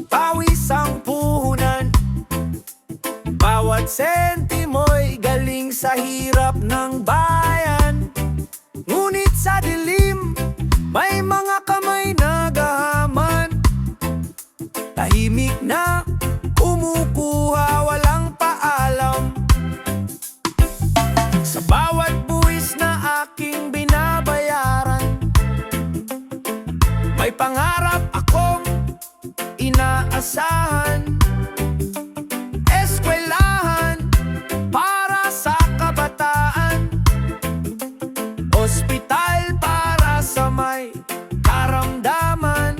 pawis ang puhunan. Bawat sentimo'y galing sa hirap ng bayan. Ngunit sa dilim, may mga kamay naghahaman. Tahimik na kumukuha, walang paalam. Sa bawat buwis na aking binabayaran, may pangarap akong inaasahan. Eskwelahan para sa kabataan, ospital para sa may karamdaman.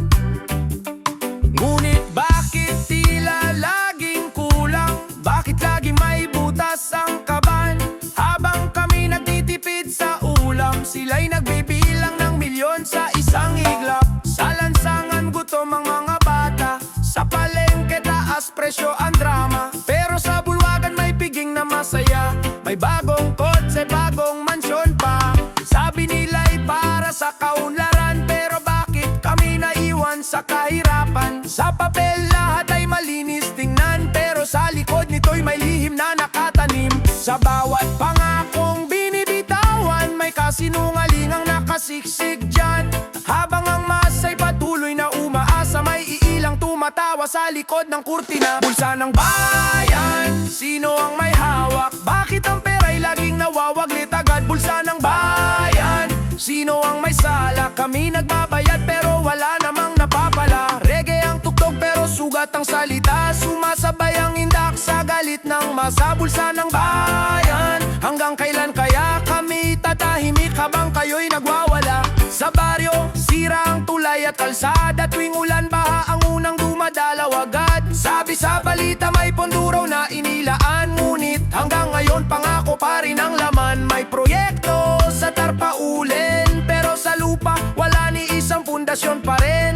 Ngunit bakit tila laging kulang? Bakit laging may butas ang kaban? Habang kami nagtitipid sa ulam, sila'y nagbibilang ng milyon sa isang iglap. Sa lansangan gutom ang mga bata, sa palengke taas presyo ang drama. Pero sa bulwagan may piging na masaya, may bagong kotse, bagong mansyon pa. Sabi nila'y para sa kaunlaran, pero bakit kami naiwan sa kahirapan? Sa papel lahat ay malinis tingnan, pero sa likod nito'y may lihim na nakatanim. Sa bawat pangakong binibitawan, may kasinungalingang nakasiksik dyan. Habang ang masa'y patuloy na umaasa, may iilang tumatawa sa likod ng kurtina. Bulsa ng bayan, sino ang may hawak? Bakit ang pera'y laging nawawaglit agad? Bulsa ng bayan, sino ang may sala? Kami nagbabayad pero wala namang napapala. Reggae ang tuktok pero sugat ang salita, sumasabay ang indak sa galit ng masa. Bulsa ng bayan, hanggang kailan kaya kami tatahimik habang kayo'y nagwawala? Sa baryo, sira ang tulay at kalsada, tuwing ulan baha ang unang dumadalaw agad. Sabi sa balita may pondo raw na inilaan, ngunit hanggang ngayon pangako pa rin ang laman. May proyekto sa tarpaulin, pero sa lupa wala ni isang pundasyon pa rin.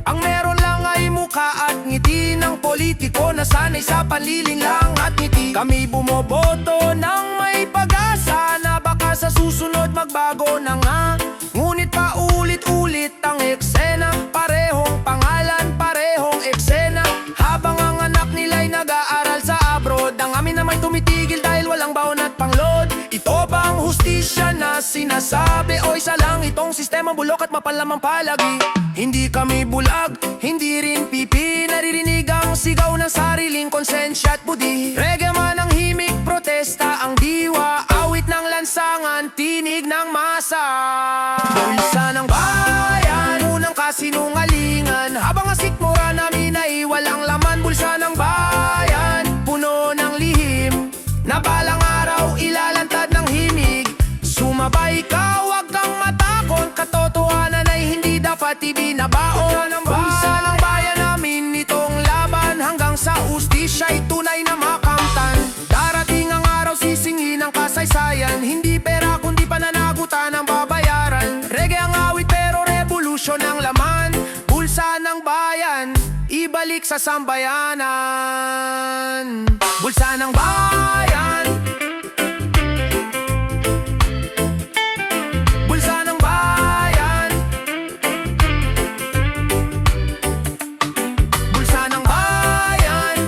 Ang meron lang ay mukha at ngiti ng politiko na sanay sa panliling lang at ngiti. Kami bumoboto ng may pag-asa na baka sa susunod magbago na nga. Ngunit paulit-ulit ang eksena, parehong pangalan, parehong eksena. Habang ang anak nila'y nag-aaral sa abroad, ang amin na may tumitigil dahil walang baon at panglod. Ito bang hustisya na sinasabi o isa lang itong sistema bulok at mapalamang palagi? Hindi kami bulag, hindi rin pipi, naririnig ang sigaw ng sariling konsensya at budi. Reggae man ang himig, protesta ang diwa, awit ng lansangan, tinig ng masa. Bulsa ng bayan, unang kasinungalingan, habang ang sikmura namin ay walang laman. Bulsa ng bayan, puno ng lihim, na balang araw ilalantad ng himig. Sumabay ka, wag kang matakot, katotohanan ay hindi dapat ibinabaon. Bulsa ng bayan namin itong laban, hanggang sa ustisya'y tunay na makamtan. Darating ang araw sisingin ang kasaysayan, hindi pera kundi pananagutan ang babayaran. Reggae ang awit pero revolusyon ang laman. Bulsa ng bayan, ibalik sa sambayanan. Bulsa ng bayan, bulsa ng bayan, bulsa ng bayan,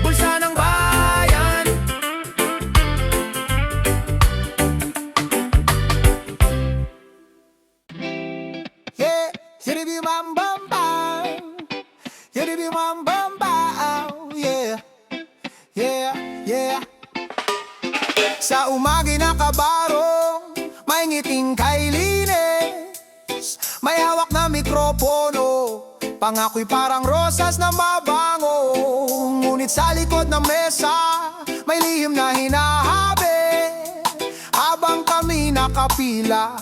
bulsa ng bayan. Yeah, shitty bam bam bam, shitty bam bam bam, yeah, yeah, yeah. Sa umagi na kabarong, may ngiting kay linis, may hawak na mikropono, pangako'y parang rosas na mabango. Ngunit sa likod ng mesa, may lihim na hinahabi. Habang kami nakapila,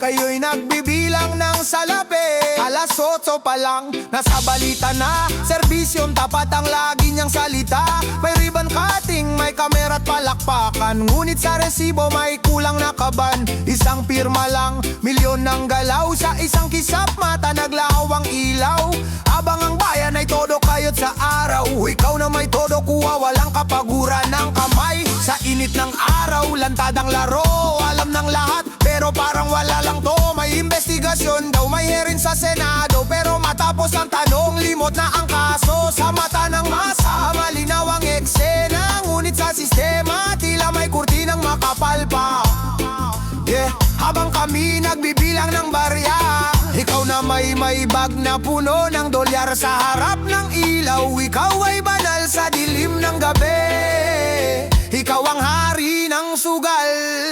kayo'y nagbibilang ng salapi. Alas 8 pa lang, nasa balita na, serbisyong tapat ang lagi niyang salita. May ribbon cutting, may kamera at palakpakan, ngunit sa resibo may kulang na kaban. Isang pirma lang, milyon ng galaw, sa isang kisap mata naglahaw ang ilaw. Habang ang bayan ay todo kayot sa araw, ikaw na may todo kuha, walang kapaguran ng kamay. Sa init ng araw, lantad ang laro, alam ng lahat pero parang wala lang to. May investigasyon daw may hearing sa Senado, pero matapos ang tanong, limot na ang kaso. Sa mata ng masa, malinaw ang eksena, ngunit sa sistema, tila may kurtinang makapal pa. Yeah, habang kami nagbibilang ng barya, ikaw na may bag na puno ng dolyar sa harap ng ilaw. Ikaw ay banal sa dilim ng gabi. Ikaw ang hari ng sugal,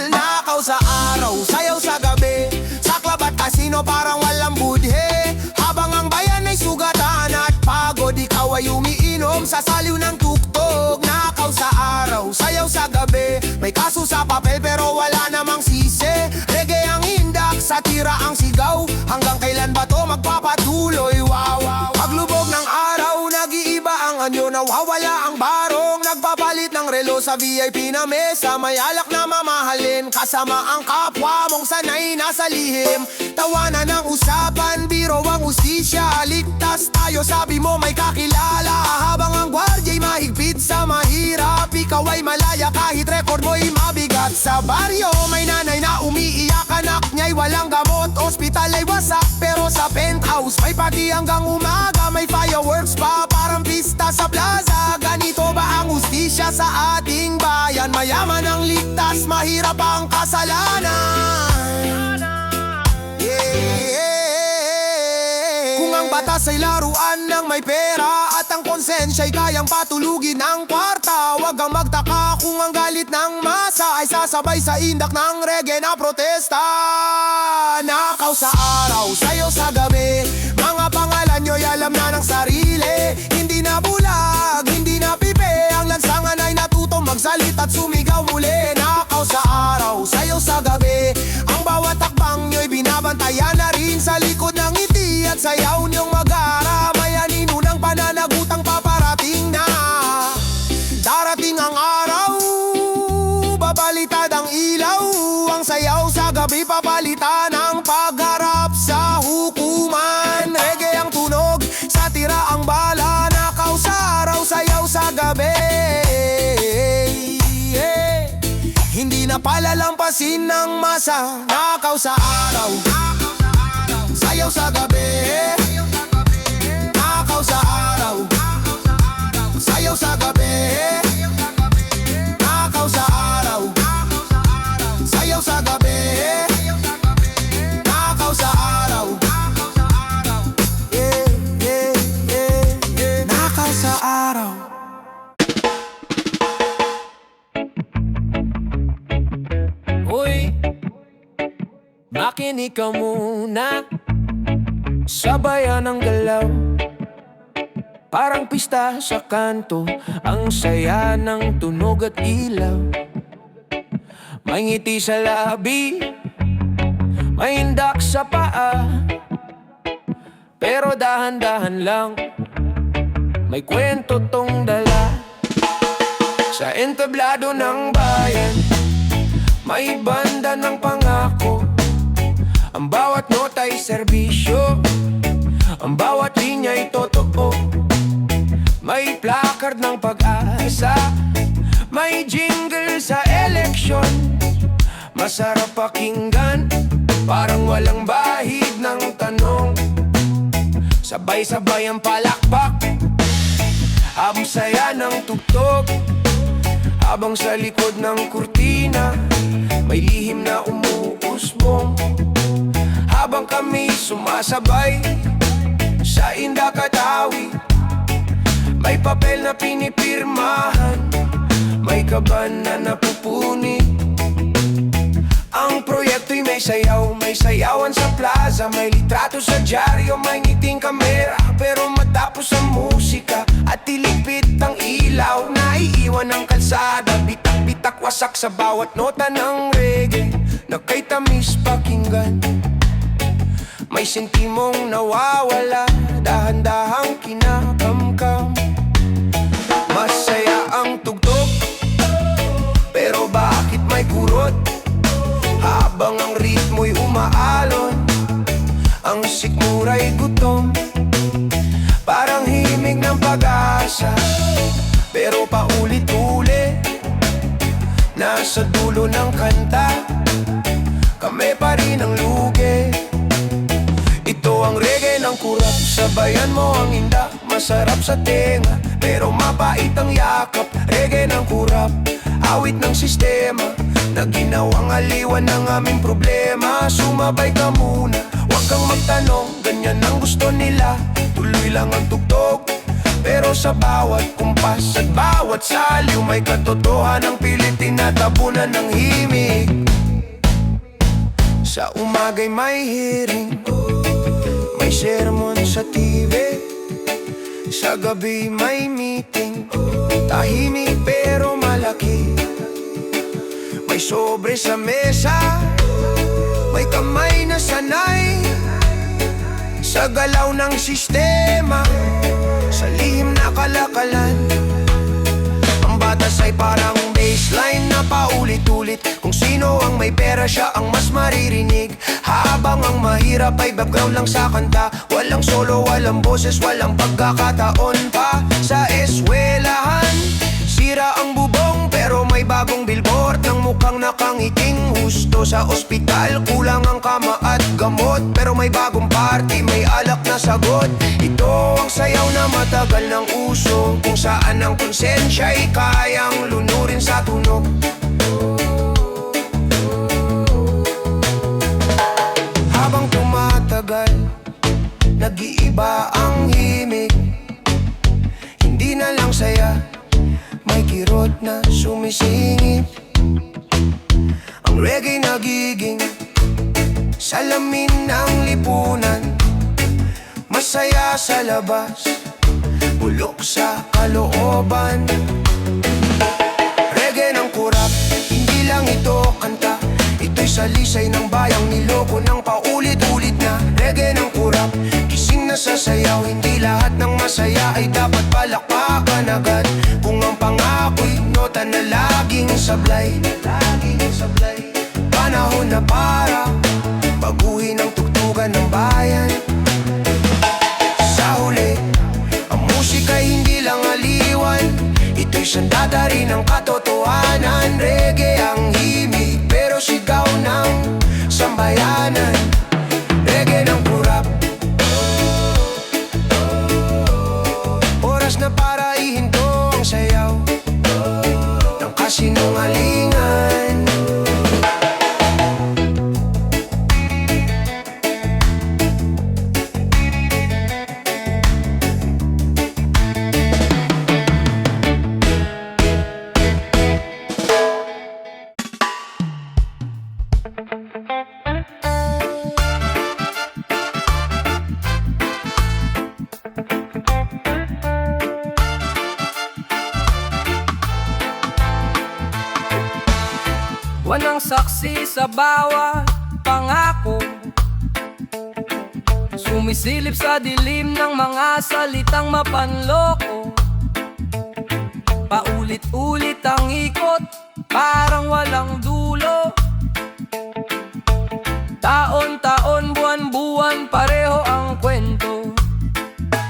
nakaw sa araw, sayaw sa gabi. Sa club at kasino parang walang budhe, habang ang bayan ay sugatan at pagod. Ikaw ay umiinom sa saliw ng tuktok, nakaw sa araw, sayaw sa gabi. May kaso sa papel pero wala namang sisi. Reggae ang hindak, satira ang sigaw. Hanggang kailan ba to magpapatuloy? Wow. Paglubog ng araw, nag-iiba ang anyo, nawawala ang barong. Nagpapalit ng relo sa VIP na mesa, may alak na mamahalin, kasama ang kapwa mong sanay nasa lihim. Tawanan ng usapan, biro ang ustisya. Ligtas tayo, sabi mo may kakilala, habang ang gwardya'y mahigpit sa mahirap. Ikaw ay malaya kahit record mo'y mabigat. Sa baryo may nanay na umiiyak, anak niya'y walang gamot. Ospital ay wasak, pero sa penthouse may party hanggang umaga. May fireworks pa, parang pista sa plaza. Ganito ba ang ustisya sa ating bayan? Mayaman ang ligtas, mahirap ang kasalanan. Kung ang batas ay laruan ng may pera at ang konsensya'y kayang patulugin ng kwarta, wag kang magtaka kung ang galit ng masa ay sasabay sa indak ng reggae na protesta. Nakaw sa araw, sayo sa gabi, mga pangalan nyo'y alam na ng sarili. Hindi na bulag, hindi na pipe, ang lansangan ay natutong magsalita at sumigaw muli. Nakaw sa araw, sayo sa gabi, ang bawat takbang nyo'y binabantayan na rin. Sa likod ng ngiti at sayaw niyong mag-aara, may anino ng pananagutang paparating na. Darating ang araw, babalitad ang ilaw, ang sayaw sa gabi papalitan ng pagharap sa hukuman. Reggae ang tunog, satira ang bala, nakaw sa araw, sayaw sa gabi. Hindi na palalampasin ng masa, nakaw sa araw, sayaw sa gabi. Nakaw sa araw, sayaw sa gabi. Nakaw sa araw, sayaw sa gabi. Nakaw sa araw, nakaw sa araw. Uy, makinig ka muna, sabayan ang galaw, parang pista sa kanto, ang saya ng tunog at ilaw. May ngiti sa labi, may hindak sa paa, pero dahan-dahan lang, may kwento tong dala. Sa entablado ng bayan, may banda ng pangako, ang bawat nota'y serbisyo, ang bawat linya'y totoo. May placard ng pag-asa, may jingle sa eleksyon. Masarap pakinggan, parang walang bahid ng tanong. Sabay-sabay ang palakpak, habang saya ng tugtog. Habang sa likod ng kurtina, may lihim na umuusbong. Habang kami sumasabay sa indak at awit, may papel na pinipirmahan, may kaban na napupunit. Ang proyekto'y may sayaw, may sayawan sa plaza, may litrato sa dyaryo, may ngiting kamera. Pero matapos ang musika at iligpit ang ilaw, naiiwan ang kalsada, bitak-bitak wasak sa bawat nota ng reggae na kay tamis pakinggan. May sentimong nawawala, dahan-dahang kinakamkam. Masaya ang tugtog, pero bakit may kurot? Habang ang ritmo'y umaalon, ang sikmura'y gutom. Parang himig ng pag-asa, pero paulit-ulit. Nasa dulo ng kanta, kami pa rin ang lugi. ang reggae ng kurap. Sabayan mo ang inda, masarap sa tenga, pero mapait ang yakap. Reggae ng kurap, awit ng sistema, na ginawang aliwan ng aming problema. Sumabay ka muna, huwag kang magtanong, ganyan ang gusto nila. Tuloy lang ang tugtog, pero sa bawat kumpas at bawat saliw may katotohanan ng pilit tinatabunan ng himig. Sa umagay may hearing, may sermon sa TV. Sa gabi may meeting, tahimik pero malaki. May sobre sa mesa, may kamay na sanay sa galaw ng sistema, sa lihim na kalakalan. Ang batas ay parang baseline na paulit-ulit. Kung sino ang may pera, siya ang mas maririnig. Habang ang mahirap ay background lang sa kanta. Walang solo, walang boses, walang pagkakataon pa. Sa eswelahan, sira ang bubong, pero may bagong billboard ng mukhang nakangiting husto. Sa ospital, kulang ang kama at gamot, pero may bagong party, may alak na sagot. Ito ang sayaw na matagal ng uso, kung saan ang konsensya'y kayang lunurin sa tunog. Habang tumatagal, nag-iiba ang himig. Hindi na lang saya, may kirot na sumisingit. Ang reggae nagiging salamin ng lipunan. Masaya sa labas, bulok sa kalooban. Reggae ng kurap, hindi lang ito kanta. Ito'y salisay ng bayang niloko ng paulit-ulit na. Reggae ng kurap, gising na sa sayaw. Hindi lahat ng masaya ay dapat palakpakan agad. Kung ang pangako'y nota na laging sablay, panahon na para baguhin ang tugtugan ng bayan. Sa huli, ang musika'y hindi lang aliwan, ito'y sandata rin ng katotohanan. Reggae ang himig, pero sigaw ng sambayanan. Reggae ng kurap, oras na para ihinto ang sayaw ng kasinungalingan. Walang saksi sa bawat pangako, sumisilip sa dilim ng mga salitang mapanloko. Paulit-ulit ang ikot, parang walang dulo. Taon-taon, buwan-buwan, pareho ang kwento.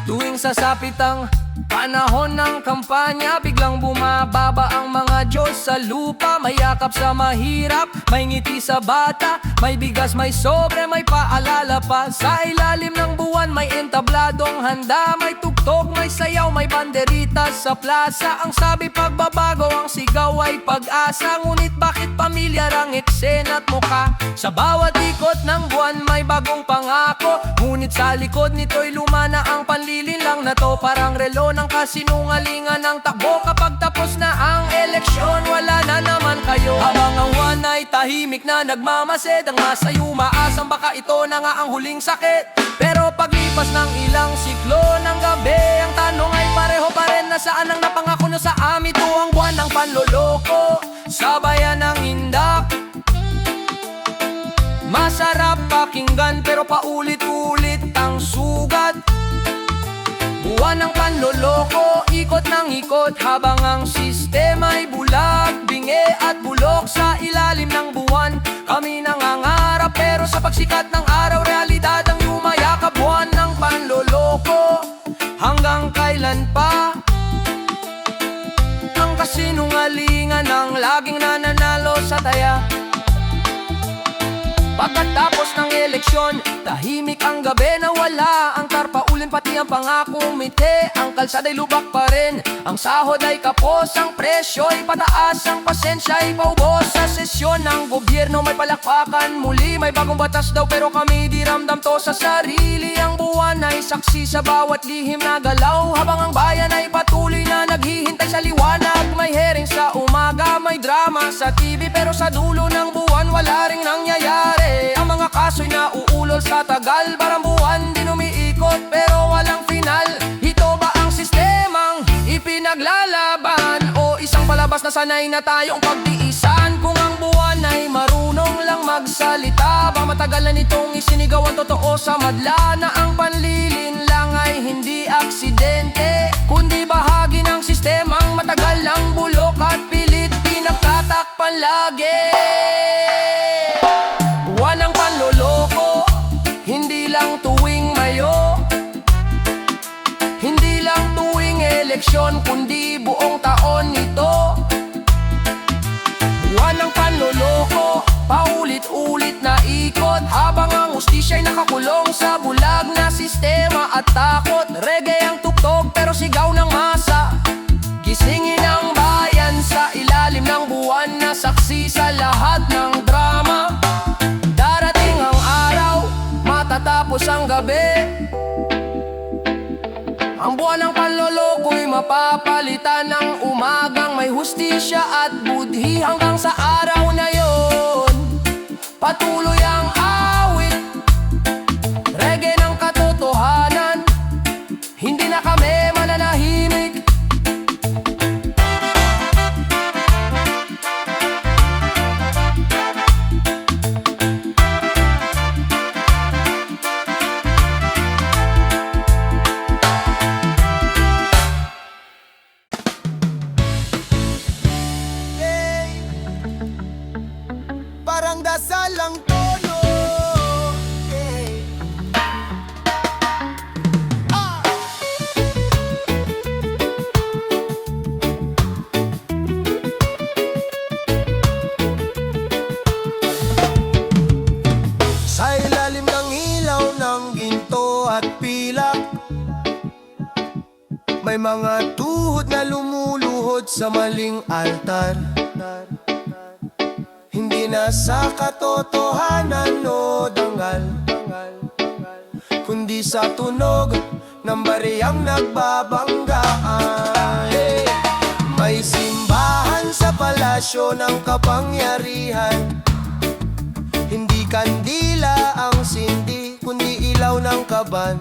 Tuwing sasapit ang panahon ng kampanya, biglang bumababa ang mga Diyos sa lupa. May yakap sa mahirap, may ngiti sa bata, may bigas, may sobre, may paalala pa. Sa ilalim ng buwan may entabladong handa, may tugtog, may sayaw, may banderitas sa plaza. Ang sabi pagbabago, ang sigaw ay pag-asa. Ngunit bakit pamilyar ang eksena at mukha? Sa bawat ikot ng buwan may bagong pangako, ngunit sa likod nito'y lumana ang panlilinlang na to. Parang relo ng kasinungalingan ng takbo. Kapag tapos na ang eleksyon, wala na naman kayo. Habang ang buwan ay tahimik na nagmamasid, ang masayo maasang baka ito na nga ang huling sakit. Pero paglipas ng ilang siklo ng gabi, ang tanong ay pareho pa rin. Nasaan ang napangako nyo sa amin? Ito ang buwan ng panloloko, sabayan ng hindak. Masarap pakinggan pero paulit-ulit ang sugat. Buwan ng panloloko, ikot ng ikot, habang ang sistema'y bulag, bingi at bulok. Sa ilalim ng buwan kami nangangarap, pero sa pagsikat ng araw, realidad ang yumayakap. Buwan ng panloloko, hanggang kailan pa ang kasinungalingan ang laging nananalo sa taya? Pagkatapos ng eleksyon, tahimik ang gabi na ng pangakong mite. Ang kalsada'y lubak pa rin, ang sahod ay kapos, ang presyo'y pataas, ang pasensya'y paubos. Sa sesyon ng gobyerno may palakpakan muli, may bagong batas daw pero kami di ramdam to sa sarili. Ang buwan ay saksi sa bawat lihim na galaw, habang ang bayan ay patuloy na naghihintay sa liwanag. May hearing sa umaga, may drama sa TV, pero sa dulo ng buwan wala ring nangyayari. Ang mga kaso'y nauulol sa tagal, parang buwan din umiikot pero walang final. Ito ba ang sistemang ipinaglalaban o isang palabas na sanay na tayong pagtiisan? Kung ang buwan ay marunong lang magsalita, ba matagal na nitong isinigaw ang totoo sa madla, na ang panlilin lang ay hindi aksidente, kundi bahagi ng sistemang matagal lang bulok at pilit pinagtatakpan lagi. Buwan ng panloloko, hindi lang tuwing Mayo, hindi lang tuwing eleksyon, kundi buong taon ito. Buwan ng panloloko, paulit-ulit na ikot, habang ang hustisya'y nakakulong sa bulag na sistema at takot. Reggae ang tuktok pero sigaw ng masa, gisingin ang bayan sa ilalim ng buwan na saksi sa lahat ng drama. Darating ang araw, matatapos ang gabi, ang buwan ng panloloko'y mapapalitan ng umagang may hustisya at budhi. Hanggang sa araw na yon, patuloy ang awit, reggae ng katotohanan, hindi na kami mananahimik. Parang dasal ang tono, yeah. Sa ilalim ng ilaw ng ginto at pilak, may mga tuhod na lumuluhod sa maling altar. Hindi na sa katotohanan o dangal, kundi sa tunog ng bariyang nagbabanggaan. May simbahan sa palasyo ng kapangyarihan, hindi kandila ang sindi, kundi ilaw ng kaban.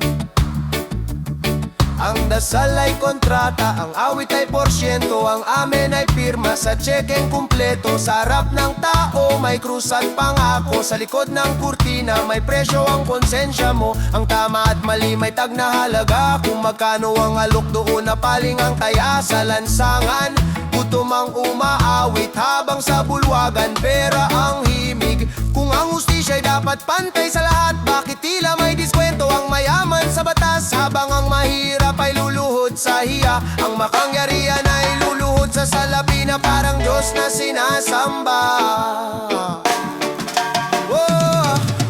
Ang dasal ay kontrata, ang awit ay porsyento, ang amen ay pirma sa tsekeng kumpleto. Sa harap ng tao may krus at pangako, sa likod ng kurtina may presyo ang konsensya mo. Ang tama at mali may tag na halaga, kung magkano ang alok doon na paling ang taya. Sa lansangan, gutom ang umaawit, habang sa bulwagan pera ang himig. Kung ang hustisya'y dapat pantay sa lahat, bakit tila may diskwento ang mayaman sa batas, habang ang mahirap ay luluhod sa hiya? Ang makangyarihan ay luluhod sa salapi na parang Diyos na sinasamba.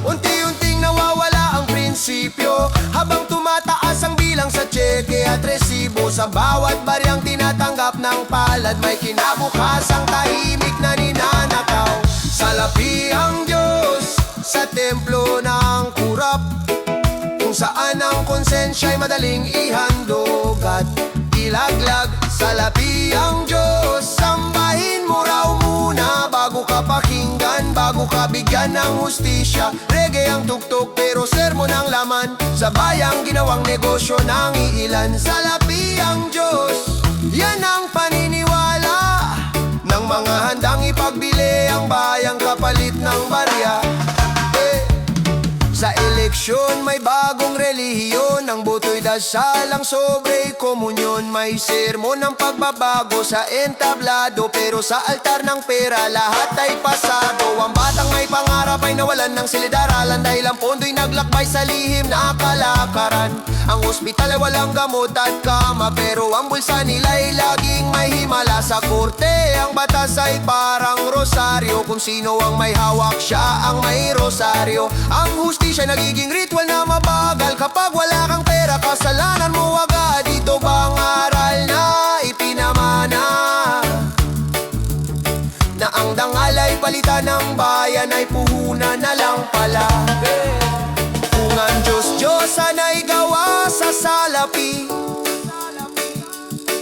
Unti-unting nawawala ang prinsipyo, habang tumataas ang bilang sa tseke at resibo. Sa bawat baryang tinatanggap ng palad, may kinabukasang tahimik na ninanakaw. Salapi ang Diyos sa templo ng kurap, kung saan ang konsensya'y madaling ihandog at ilaglag. Salapi ang Diyos, sambahin mo raw muna bago ka pakinggan, bago ka bigyan ng hustisya. Reggae ang tuktok pero sermon ang laman, sa bayang ginawang negosyo ng iilan. Salapi ang Diyos, yan ang paniniwala ng mga handang ipagbili ang bayang kapalit ng barya. Sa eleksyon may bagong relihiyon, ang boto'y dasal, ang sobre'y komunyon. May sermon ng pagbabago sa entablado, pero sa altar ng pera lahat ay pasado. Ang batang may pangarap ay nawalan ng silid-aralan, dahil ang pondo'y naglakbay sa lihim na kalakaran. Ang ospital ay walang gamot at kama, pero ang bulsa nila'y laging may himala. Sa korte ang batas ay parang rosaryo, kung sino ang may hawak siya ang may rosaryo. Ang hustisya nagiging ritual na mabagal, kapag wala kang pera kasalanan gawa sa salapi.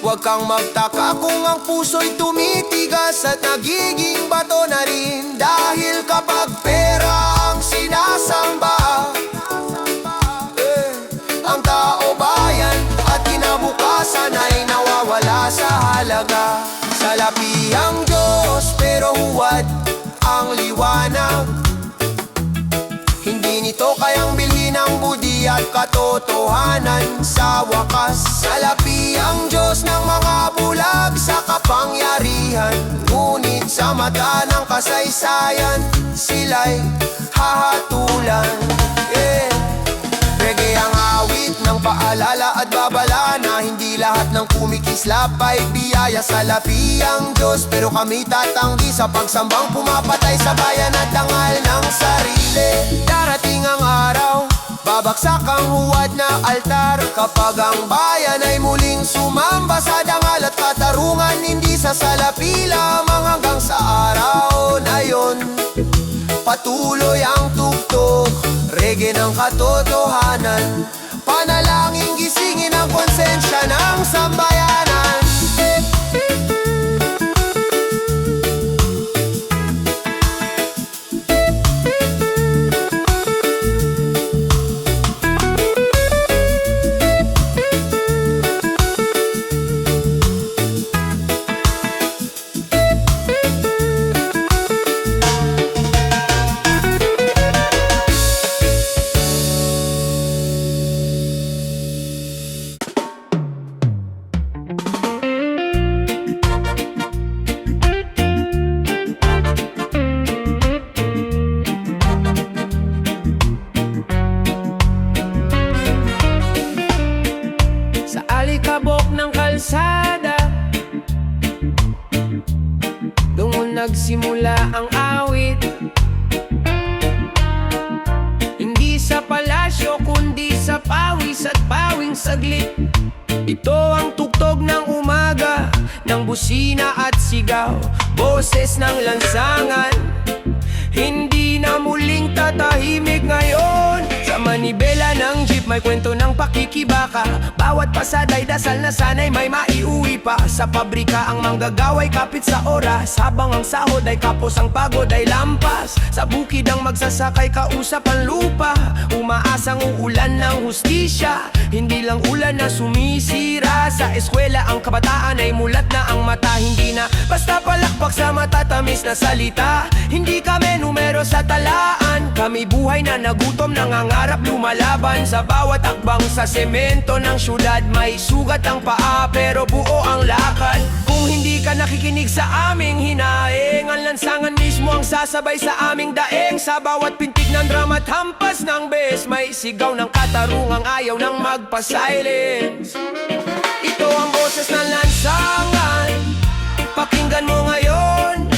Huwag kang magtaka kung ang puso'y tumitigas at nagiging bato na rin. Dahil kapag pera ang sinasamba, ang tao bayan at kinabukasan ay nawawala sa halaga. Salapi ang Diyos pero huwad ang liwanag. Hindi nito kayang bilhin ang budi at katotohanan. Sa wakas, salapi ang Diyos ng mga bulag sa kapangyarihan. Ngunit sa mata ng kasaysayan, sila'y hahatulan. Reggae ang awit ng paalala at babala na hindi lahat ng kumikislap ay biyaya. Salapi ang Diyos pero kami tatanggi sa pagsambang pumapatay sa bayan at dangal ng sarili. Darating ang araw, babagsak ang huwad na altar. Kapag ang bayan ay muling sumamba sa dangal at katarungan, hindi sa salapi lamang hanggang sa araw na yon. Patuloy ang tugtog, reggae ng katotohanan. Panalangin gisingin ang konsensya ng sambayanan. Alikabok ng kalsada, doon nagsimula ang awit. Hindi sa palasyo kundi sa pawis at pawing saglit. Ito ang tugtog ng umaga, ng busina at sigaw, boses ng lansangan. Hindi na muling tatahimik ngayon. Sa manibela ng jeep may kwento ng pakikibaka. Bawat pasada'y dasal na sana'y may maiuwi pa. Sa pabrika ang manggagawa'y kapit sa oras, habang ang sahod ay kapos, ang pagod ay lampas. Sa bukid ang magsasakay kausap ang lupa, umaasang uulan ng hustisya. Hindi lang ulan na sumisira. Sa eskwela ang kabataan ay mulat na ang mata. Hindi na basta palakpak sa matatamis na salita. Hindi kami numero sa talaan, kami buhay na nagutom, nangangarap lumalaban. Sa bawat akbang sa semento ng syudad, may sugat ang paa pero buo ang lakad. Kung hindi ka nakikinig sa aming hinaing, ang lansangan mismo ang sasabay sa aming daing. Sa bawat pintig ng drama at hampas ng bes, may sigaw ng katarungang ayaw ng magpa-silence. Ito ang boses ng lansangan, pakinggan mo ngayon.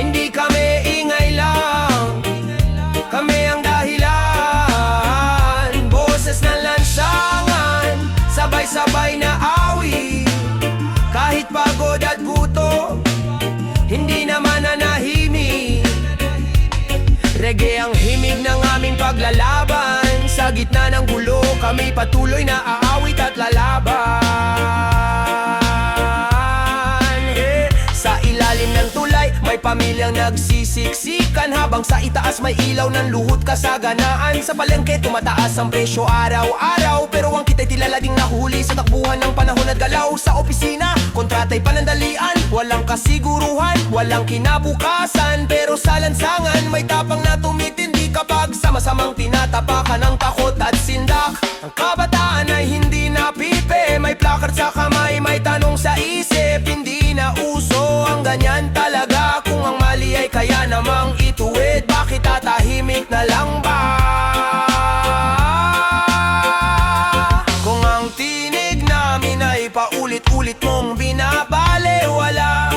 Hindi kami ingay lang, kami ang dahilan. Boses ng lansangan, sabay-sabay na awi. Kahit pagod at gutom, hindi naman nanahimik. Reggae ang himig ng aming paglalaban. Sa gitna ng gulo, kami patuloy na aawit at lalaban. Sa ilalim ng tulay, may pamilyang nagsisiksikan, habang sa itaas may ilaw ng luhut kasaganaan. Sa palengke tumataas ang presyo araw-araw, pero ang kita'y tila ding nahuli sa takbuhan ng panahon at galaw. Sa opisina, kontrata'y panandalian, walang kasiguruhan, walang kinabukasan. Pero sa lansangan, may tapang na tumitindi kapag sama-samang tinatapakan ng takot at sindak. Ang kabataan ay hindi napipi, may placard sa kamay, may tanong sa isip. Hindi na uso ang ganyan talaga, kung ang mali ay kaya namang ituwid, bakit tatahimik na lang ba? Kung ang tinig namin ay paulit-ulit mong binabalewala,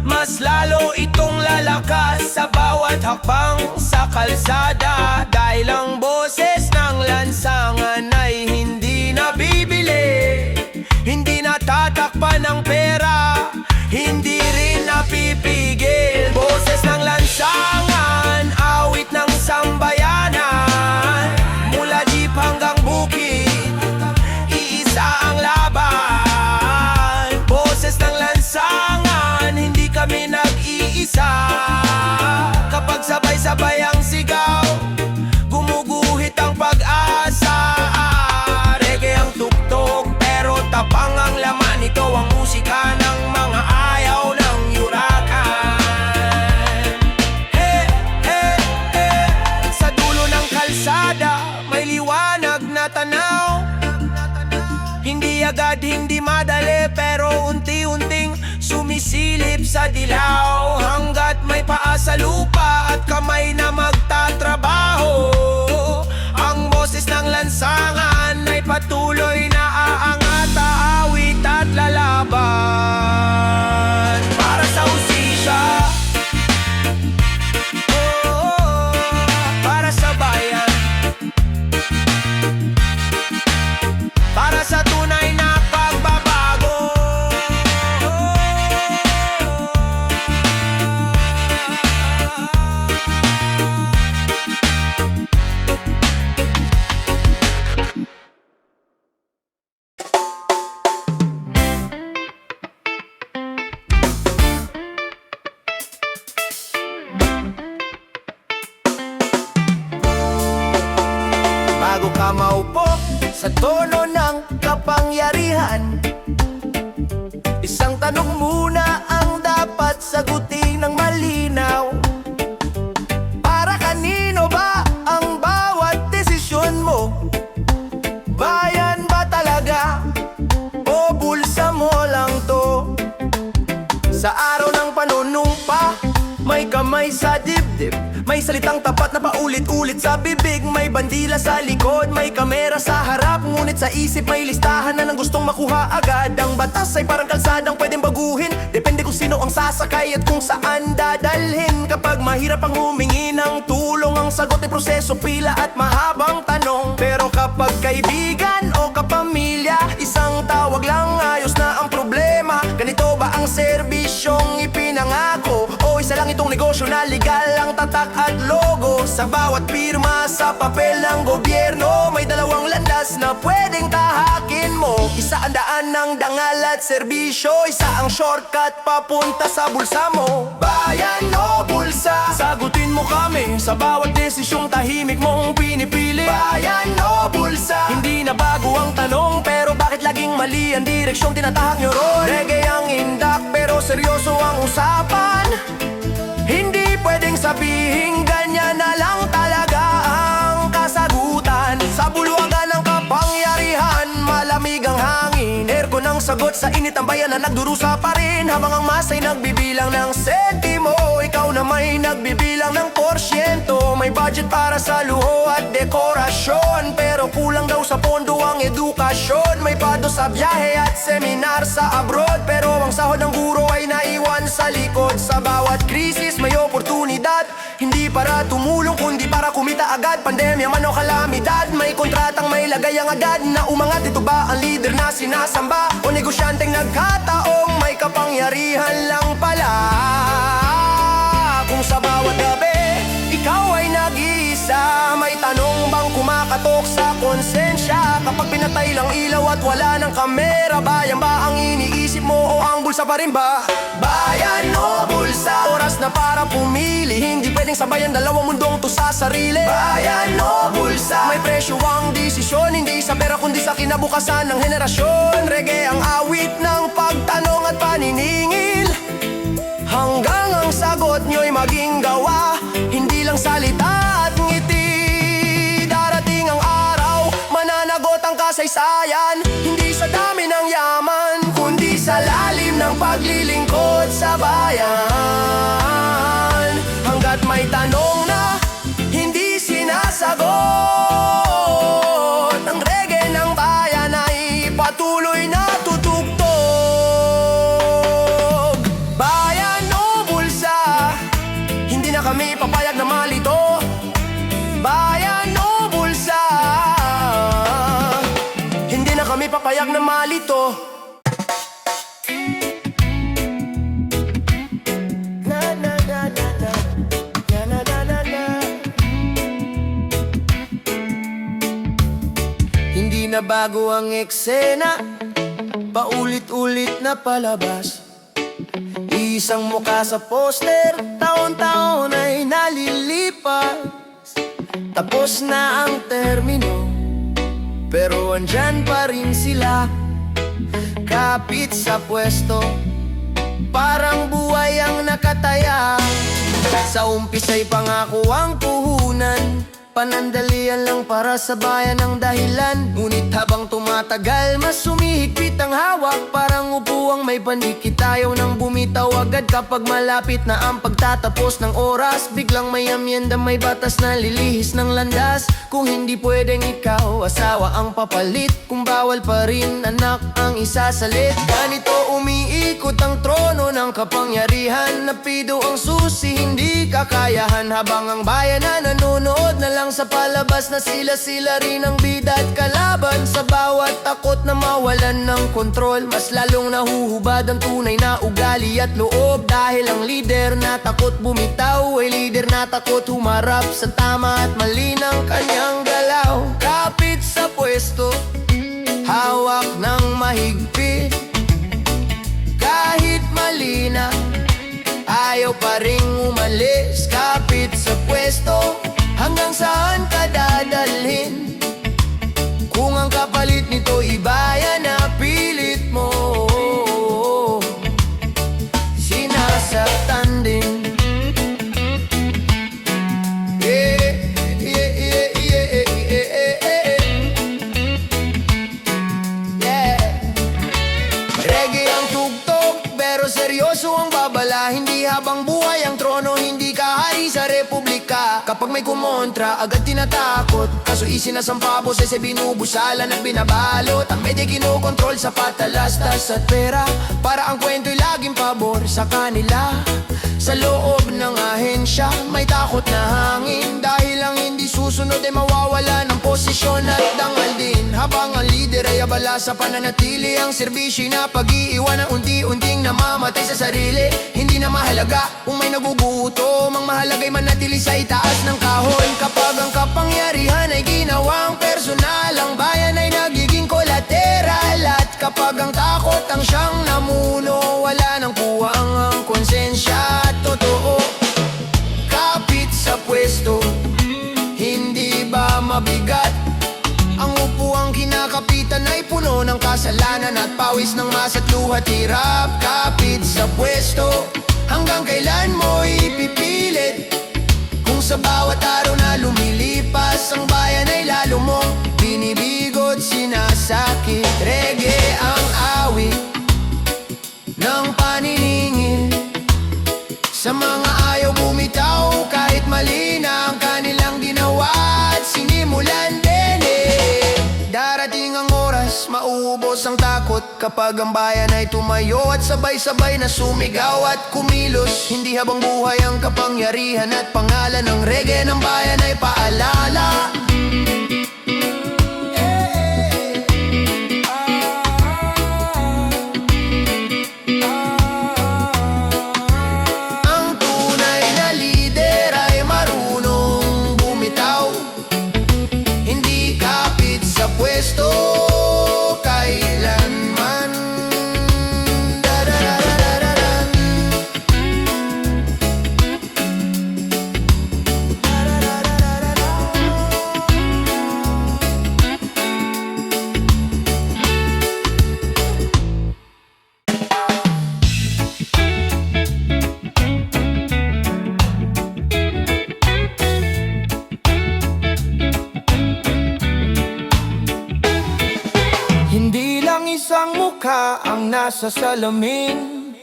mas lalo itong lalakas sa bawat hakbang sa kalsada. Dahil ang boses ng lansangan ay hindi nabibili, hindi natatakpan ng pera, hindi rin napipigil. Boses ng lansangan, awit ng sambayanan, mula jeep hanggang bukid. agad, hindi madali, pero unti-unting sumisilip sa dilaw. Hanggat may paa sa lupa at kamay na magtatrabaho, ang boses ng lansangan ay patuloy na aangat, aawit at lalaban para sa hustisya. Para sa bayan, para sa tunay na pagbabago. Bago ka maupo sa tono ng kapangyarihan, isang tanong muna ang dapat sagutin ng malinaw. Para kanino ba ang bawat desisyon mo? Bayan ba talaga o bulsa mo lang to? Sa araw ng panunumpa, may kamay sa dibdib, may salitang tapat na paulit-ulit sa bibig, may bandila sa likod, may kamera sa harap, ngunit sa isip may listahan na ng gustong makuha agad. Ang batas ay parang kalsadang pwedeng baguhin, depende kung sino ang sasakay at kung saan dadalhin. Kapag mahirap ang humingi ng tulong, ang sagot ay proseso, pila at mahabang tanong. Pero kapag kaibigan o kapamilya, isang tawag lang, ayos na ang problema. Ganito ba ang serbisyong ipinangako? O isa lang itong negosyo na legal ang tatak at logo? Sa bawat pirma sa papel ng gobyerno, may dalawang landas na pwedeng tahakin mo. Isa ang daan ng dangal at serbisyo, isa ang shortcut papunta sa bulsa mo. Bayan o bulsa, sagutin mo kami sa bawat desisyong tahimik mong pinipili. Bayan o bulsa, hindi na bago ang tanong, pero bakit laging mali ang direksyong tinatahak nyo ron? Reggae ang indak pero seryoso ang usapan, hindi pwedeng sabihin ganyan na lang talaga ang kasagutan. Sa bulwagan ng kapangyarihan, malamig ang hangin, aircon ang sagot sa init, ang bayan na nagdurusa pa rin. Habang ang masay nagbibilang ng sentimo, ikaw na may nagbibilang ng porsyento. May budget para sa luho at dekorasyon, pero kulang daw sa pondo ang edukasyon. May pado sa biyahe at seminar sa abroad, pero ang sahod ng guro ay naiwan sa likod. Sa bawat krisis may oportunidad, hindi para tumulong kundi para kumita agad. Pandemya man o kalamidad, may kontratang may lagay ang agad na umangat. Ito ba ang leader na sinasamba o negosyanteng nagkataong may kapangyarihan lang pala? Kung sa bawat gabi ikaw ay nag-iisa, may tanong bang kumakatok sa konsensya? Kapag pinatay lang ilaw at wala ng kamera, bayan ba ang iniisip mo o ang bulsa pa rin ba? Bayan o bulsa, oras na para pumili, hindi pwedeng sabayan dalawang mundong to sa sarili. Bayan o bulsa, may presyo ang desisyon, hindi sa pera kundi sa kinabukasan ng henerasyon. Reggae ang awit ng pagtanong at paniningil, hanggang ang sagot nyo'y maging gawa, hindi lang salita at ngiti. Darating ang araw, mananagot ang kasaysayan, hindi sa dami ng yaman, kundi sa lalim ng paglilingkod sa bayan. Hanggat may tanong na hindi sinasagot, ang reggae ng bayan ay patuloy na tutugtog. Bayan o bulsa, hindi na kami papayag na malito. Bayan o bulsa, hindi na kami papayag na malito. Na na na na na, na na na na na. Hindi na bago ang eksena, paulit-ulit na palabas. Isang mukha sa poster, taon-taon ay nalilipas. Tapos na ang termino, pero andyan pa rin sila, kapit sa pwesto, parang buhay ang nakataya. Sa umpisa'y pangako ang puhunan, Panandalian lang para sa bayan ang dahilan. Ngunit habang tumatagal, mas sumihigpit ang hawak. Parang upuang may pandikit, ayaw nang bumitaw agad. Kapag malapit na ang pagtatapos ng oras, biglang may amyenda, may batas na lilihis ng landas. Kung hindi pwedeng ikaw, asawa ang papalit. Kung bawal pa rin, anak ang isasalit. Ganito umiikot ang trono ng kapangyarihan. Napido ang susi, hindi kakayahan. Habang ang bayan na nanonood na lang sa palabas, na sila rin ang bida at kalaban. Sa bawat takot na mawalan ng kontrol, mas lalong nahuhubad ang tunay na ugali at loob. Dahil ang leader na takot bumitaw ay leader na takot humarap sa tama at mali ng kanyang galaw. Kapit sa pwesto, hawak ng mahigpit. Kahit mali na, ayaw pa ring umalis. Kapit sa pwesto, hanggang saan ka dadalhin? Kung ang kapalit nito ibayan na pilit mo, sinasaktan din. Reggae ang tugtog, pero seryoso ang babala. Hindi habang buhay ang trono, hindi ka hari sa republika. Kapag may kumontra, agad tinatakot. Kaso isinasampa, boses ay binubusalan at binabalot. Ang media kinokontrol sa patalastas at pera, para ang kwento'y laging pabor sa kanila. Sa loob ng ahensya, may takot na hangin. Dahil ang hindi susunod ay mawawala ng posisyon at dangal din. Habang ang lider ay abala sa pananatili, ang serbisyo'y na pag-iiwan ang unti-unting namamatay sa sarili. Hindi na mahalaga kung may nagugutom, ang mahalaga'y manatili sa itaas ng kahon. Kapag ang kapangyarihan ay ginawang personal, ang bayan ay nagiging kolateral. At kapag ang takot ang siyang namuno, wala nang puwang ang konsensya. Totoo, kapit sa pwesto, hindi ba mabigat? Ang upuang kinakapitan ay puno ng kasalanan at pawis ng mas at luhat hirap. Kapit sa pwesto, hanggang kailan mo ipipilit? Kung sa bawat araw na lumilipas, ang bayan ay lalo mong binibigot, sinasakit. Reggae ang awit ng paniningil sa mga ayaw bumitaw, kahit mali na ang kanilang ginawa at sinimulan din Darating ang oras, mauubos ang takot kapag ang bayan ay tumayo at sabay-sabay na sumigaw at kumilos. Hindi habang buhay ang kapangyarihan at pangalan ng reggae ng bayan ay paalala. Pwesto kailanman. Da-da-da-da-da-da. Hindi lang isang mukha ang nasa salamin,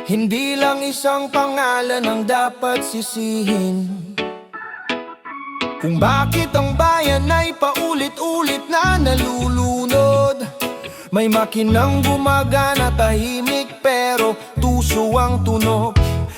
hindi lang isang pangalan ang dapat sisihin. Kung bakit ang bayan ay paulit-ulit na nalulunod, may makinang gumagana, tahimik pero tuso ang tunog.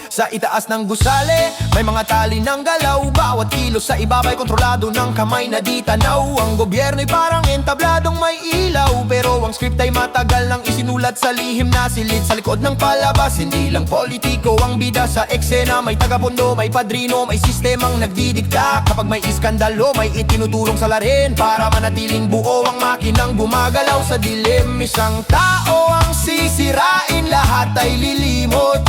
Sa itaas ng gusali, may mga tali ng galaw. Bawat kilos sa ibaba'y kontrolado ng kamay na di tanaw. Ang gobyerno'y parang entabladong may ilaw, pero ang script ay matagal nang isinulat sa lihim na silid. Sa likod ng palabas, hindi lang politiko ang bida sa eksena. May tagapondo, may padrino, may sistemang nagdidikta. Kapag may iskandalo, may itinutulong sa larin para manatiling buo ang makinang gumagalaw sa dilim. Isang tao ang sisirain, lahat ay lilimot,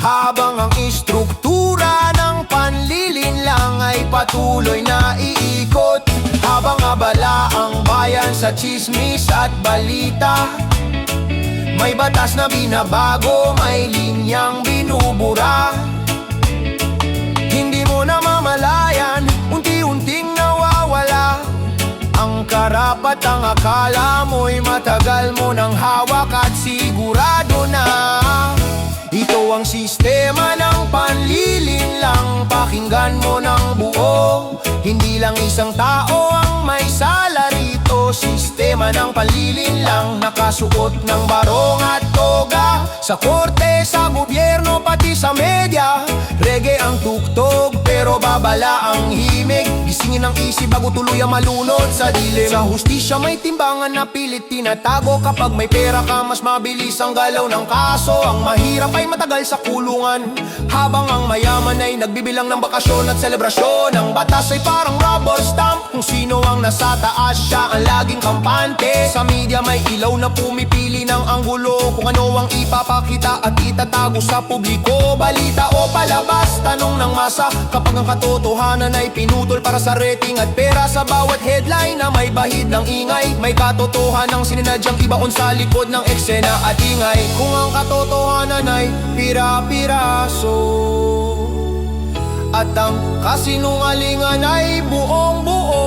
habang ang istruktura ng panlilinlang ay patuloy na iikot. Habang abala ang bayan sa chismis at balita, may batas na binabago, may linyang binubura. Hindi mo mo namamalayan, unti-unting nawawala ang karapatang akala mo'y matagal mo nang hawak at sigurado na. Ito ang sistema ng panlilinlang, pakinggan mo ng buo. Hindi lang isang tao ang may sala rito. Sistema ng panlilinlang, nakasuot ng barong at toga. Sa korte, sa gobyerno, pati sa media. Reggae ang tuktok, pero babala ang himig. Gisingin ang isip bago tuluyang malunod sa dilim. Sa hustisya may timbangan na pilit tinatago. Kapag may pera ka, mas mabilis ang galaw ng kaso. Ang mahirap ay matagal sa kulungan, habang ang mayaman ay nagbibilang ng bakasyon at selebrasyon. Ang batas ay parang rubber stamp, kung sino ang nasa taas siya ang laging kampante. Sa media may ilaw na pumipili ng anggulo, kung ano ang ipapakita at itatago sa publiko. Balita o palabas, tanong ng masa, kapag ang katotohanan ay pinutol para sa rating at pera. Sa bawat headline na may bahid ng ingay, may katotohanan ng sininadyang ibaon sa likod ng eksena at ingay. Kung ang katotohanan ay pira-piraso at ang kasinungalingan ay buong-buo,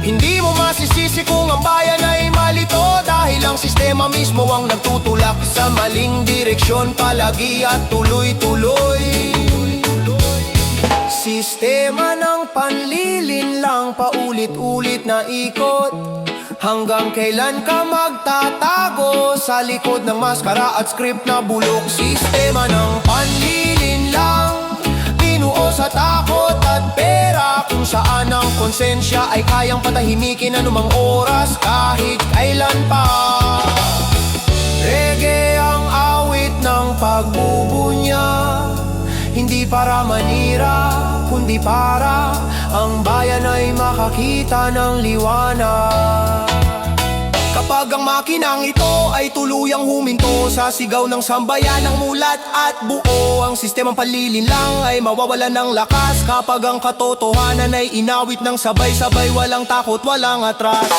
hindi mo masisisi kung ang bayan ay malito, dahil ang sistema mismo ang nagtutulak sa maling direksyon palagi at tuloy-tuloy. Sistema ng panlilinlang, paulit-ulit na ikot. Hanggang kailan ka magtatago sa likod ng maskara at script na bulok? Sistema ng panlilinlang, binuo sa takot at pera, kung saan ang konsensya ay kayang patahimikin anumang oras kahit kailan pa. Reggae ang awit ng pagbubunya, hindi para manira, kundi para ang bayan ay makakita ng liwanag. Kapag ang makinang ito ay tuluyang huminto sa sigaw ng sambayan ng mulat at buo, ang sistemang panlilinlang ay mawawalan ng lakas. Kapag ang katotohanan ay inawit ng sabay-sabay, walang takot, walang atras.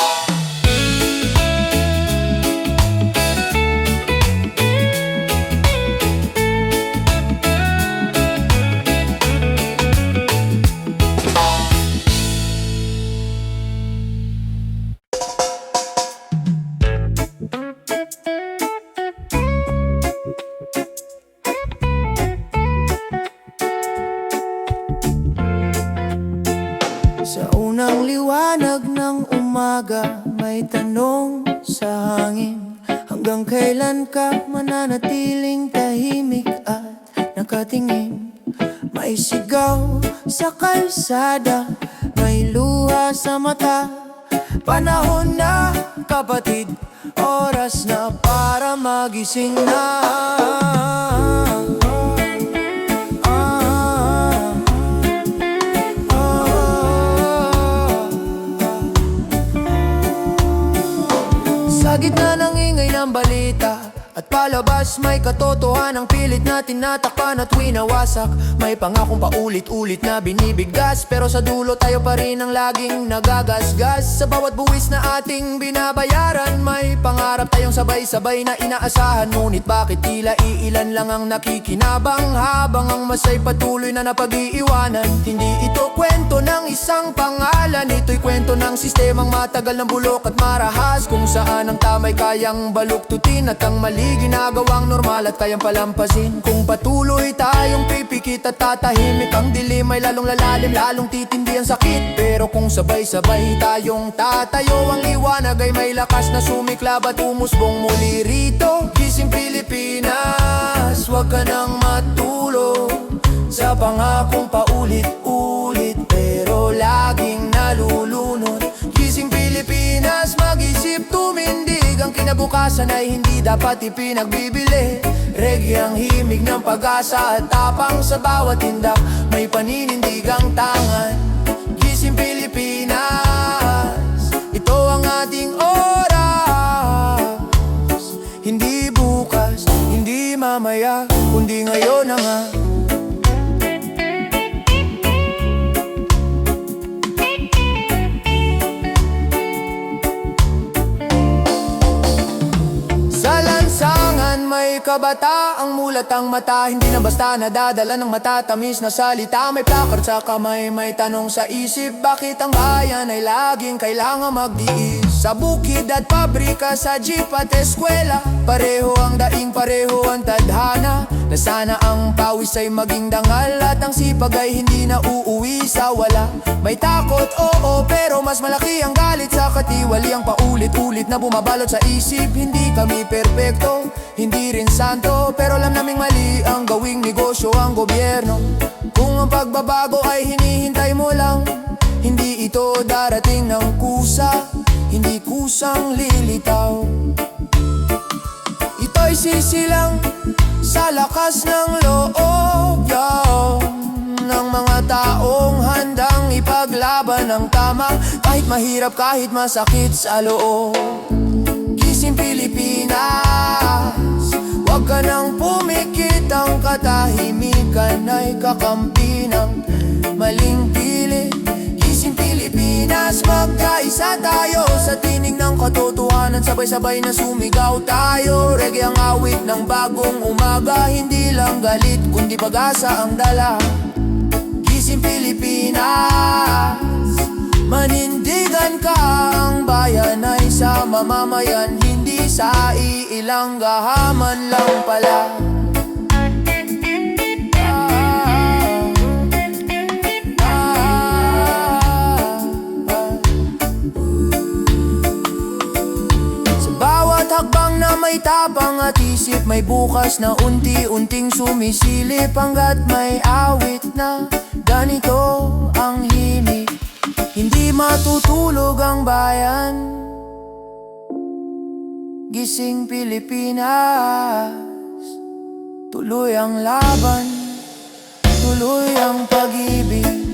Sa unang liwanag ng umaga, may tanong sa hangin. Hanggang kailan ka mananatiling tahimik at nakatingin? May sigaw sa kalsada, may luha sa mata. Panahon na, kapatid, oras na para magising na. Sa gitna ng ingay ng balita at palabas, may katotohanang pilit na tinatakpan at winawasak. May pangakong paulit-ulit na binibigkas, pero sa dulo tayo pa rin ang laging nagagasgas. Sa bawat buwis na ating binabayaran, may pangarap tayong sabay-sabay na inaasahan. Ngunit bakit tila iilan lang ang nakikinabang, habang ang masay patuloy na napag-iiwanan? Hindi ito kwento ng isang pangalan, ito'y kwento ng sistemang matagal ng bulok at marahas, kung saan ang tamay kayang baluktutin at ang mali ginagawang normal at kayang palampasin. Kung patuloy tayong pipikit at tatahimik, ang dilim ay lalong lalalim, lalong titindi ang sakit. Pero kung sabay-sabay tayong tatayo, ang liwanag ay may lakas na sumiklab at umusbong muli rito. Gising Pilipinas, huwag ka nang matulog sa pangakong paulit-ulit pero laging nalulunod. Gising Pilipinas, mag-isip, tumindig. Ang kinabukasan ay hindi dapat ipinagbibili. Reggae ang himig ng pag-asa at tapang sa bawat tindak, may paninindigang tangan. Gising Pilipinas, ito ang ating oras. Hindi bukas, hindi mamaya, kundi ngayon na nga. May ako'y kabataang mulat ang mata. Hindi na basta nadadala ng matatamis na salita. May placard sa kamay, may tanong sa isip. Bakit ang bayan ay laging kailangan magdiis? Sa bukid at pabrika, sa jeep at eskwela, pareho ang daing, pareho ang tadhana. Na sana ang pawis ay maging dangal at ang sipag ay hindi na uuwi sa wala. May takot, oo, pero mas malaki ang galit sa katiwali. Ang paulit-ulit na bumabalot sa isip. Hindi kami perpekto, hindi rin santo, pero alam naming mali ang gawing negosyo ang gobyerno. Kung ang pagbabago ay hinihintay mo lang, hindi ito darating ng kusa, hindi kusang lilitaw. Ito'y sisilang sa lakas ng loob, ng mga taong handang ipaglaban ng tama. Kahit mahirap, kahit masakit sa loob. Gising Pilipinas, huwag ka nang pumikit. Ang katahimikan ay kakampi ng maling pilit. Gising Pilipinas, magkaisa tayo sa tinig ng katotohanan. Sabay-sabay na sumigaw tayo. Reggae ang awit ng bagong umaga. Hindi lang galit, kundi pag-asa ang dala. Gising Pilipinas, manindigan ka. Ang bayan ay sa mamamayan, hindi sa iilang gahaman lang pala. Sa bawat hakbang na may tapang at isip, may bukas na unti-unting sumisilip. Hanggat may awit na ganito ang himig, hindi matutulog ang bayan. Gising Pilipinas, tuloy ang laban, tuloy ang pag-ibig.